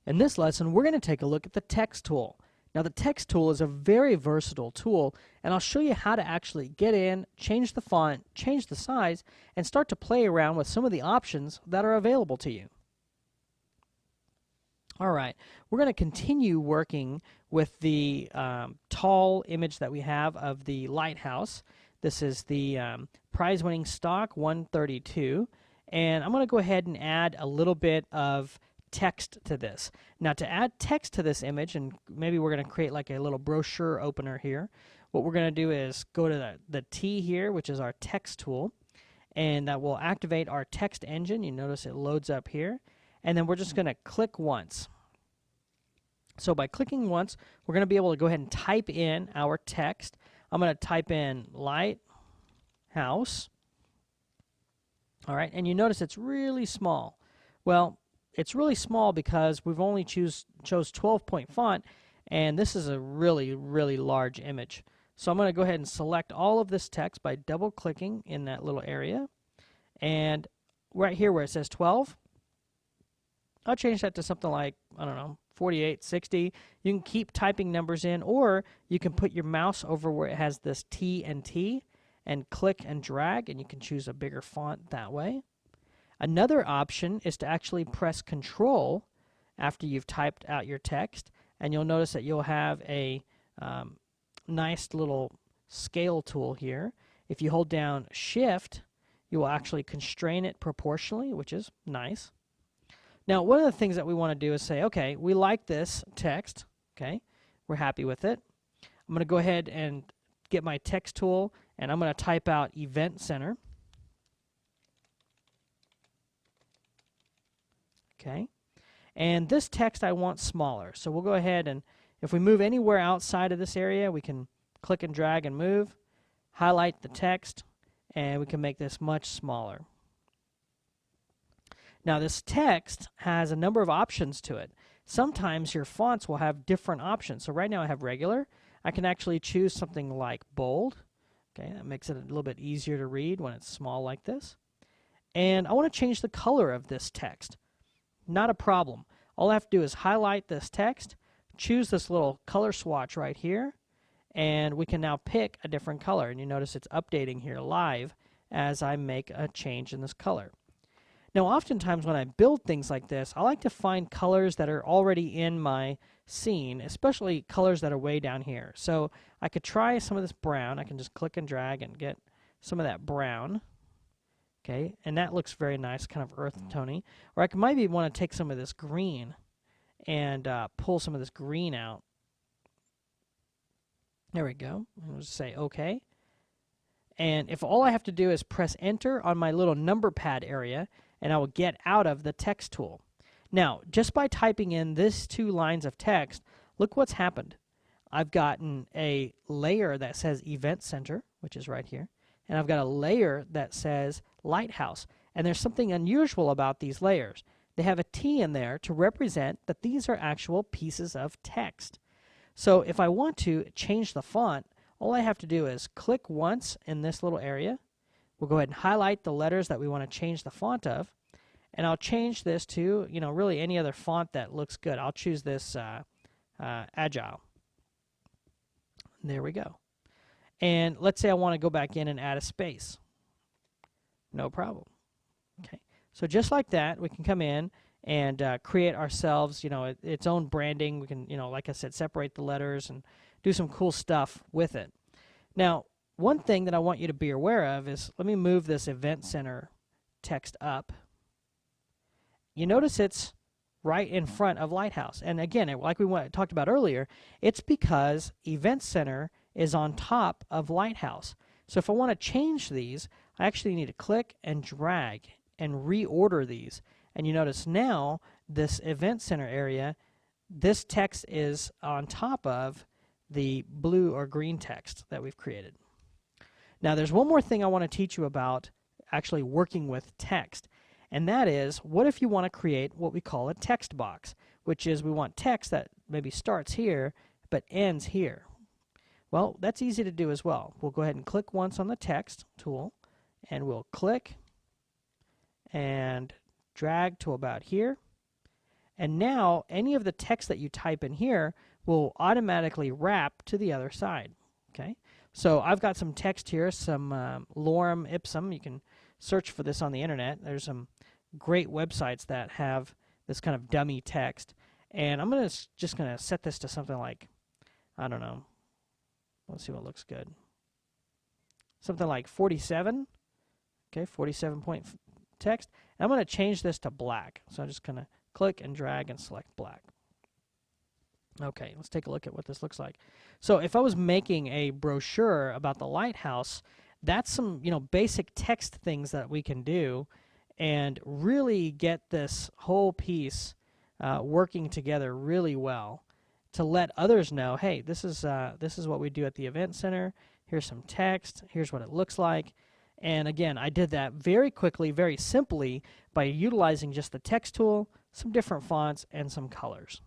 In this lesson, we're going to take a look at the text tool. Now, the text tool is a very versatile tool, and I'll show you how to actually get in, change the font, change the size, and start to play around with some of the options that are available to you. All right, we're going to continue working with the tall image that we have of the lighthouse. This is the prize-winning stock 132, and I'm going to go ahead and add a little bit of text to this. Now, to add text to this image, and maybe we're going to create like a little brochure opener here, what we're going to do is go to the T here, which is our text tool, and that will activate our text engine. You notice it loads up here, and then we're just going to click once. So by clicking once, we're going to be able to go ahead and type in our text. I'm going to type in lighthouse. All right, and you notice it's really small. Well, it's really small because we've only chose 12-point font, and this is a really, really large image. So I'm going to go ahead and select all of this text by double-clicking in that little area. And right here where it says 12, I'll change that to something like, I don't know, 48, 60. You can keep typing numbers in, or you can put your mouse over where it has this T and T and click and drag, and you can choose a bigger font that way. Another option is to actually press Control after you've typed out your text, and you'll notice that you'll have a nice little scale tool here. If you hold down Shift, you will actually constrain it proportionally, which is nice. Now, one of the things that we want to do is say, okay, we like this text, okay, we're happy with it. I'm going to go ahead and get my text tool, and I'm going to type out Event Center. Okay, and this text I want smaller, so we'll go ahead and if we move anywhere outside of this area, we can click and drag and move, highlight the text, and we can make this much smaller. Now, this text has a number of options to it. Sometimes your fonts will have different options. So right now I have regular. I can actually choose something like bold. Okay, that makes it a little bit easier to read when it's small like this. And I want to change the color of this text. Not a problem. All I have to do is highlight this text, choose this little color swatch right here, and we can now pick a different color. And you notice it's updating here live as I make a change in this color. Now, oftentimes when I build things like this, I like to find colors that are already in my scene, especially colors that are way down here. So I could try some of this brown. I can just click and drag and get some of that brown. Okay, and that looks very nice, kind of earth tony. Or I maybe want to take some of this green and pull some of this green out. There we go. I'll just say OK. And if all I have to do is press Enter on my little number pad area, and I will get out of the text tool. Now, just by typing in these 2 lines of text, look what's happened. I've gotten a layer that says Event Center, which is right here, and I've got a layer that says Lighthouse. And there's something unusual about these layers. They have a T in there to represent that these are actual pieces of text. So if I want to change the font, all I have to do is click once in this little area. We'll go ahead and highlight the letters that we want to change the font of. And I'll change this to, you know, really any other font that looks good. I'll choose this Agile. There we go. And let's say I want to go back in and add a space. No problem. Okay. So just like that, we can come in and create ourselves, you know, its own branding. We can, you know, like I said, separate the letters and do some cool stuff with it. Now, one thing that I want you to be aware of is, let me move this Event Center text up. You notice it's right in front of Lighthouse. And again, like we talked about earlier, it's because Event Center is on top of Lighthouse. So if I want to change these, I actually need to click and drag and reorder these. And you notice now this Event Center area, this text is on top of the blue or green text that we've created. Now, there's one more thing I want to teach you about actually working with text, and that is, what if you want to create what we call a text box, which is we want text that maybe starts here but ends here. Well, that's easy to do as well. We'll go ahead and click once on the text tool, and we'll click and drag to about here, And now any of the text that you type in here will automatically wrap to the other side. Okay, so I've got some text here, some lorem ipsum. You can search for this on the internet. There's some great websites that have this kind of dummy text. And I'm just going to set this to something like, I don't know, let's see what looks good. Something like 47, okay, 47 point text. And I'm going to change this to black. So I'm just going to click and drag and select black. Okay, let's take a look at what this looks like. So if I was making a brochure about the lighthouse, that's some, basic text things that we can do and really get this whole piece working together really well to let others know, hey, this is what we do at the event center. Here's some text. Here's what it looks like. And again, I did that very quickly, very simply by utilizing just the text tool, some different fonts, and some colors.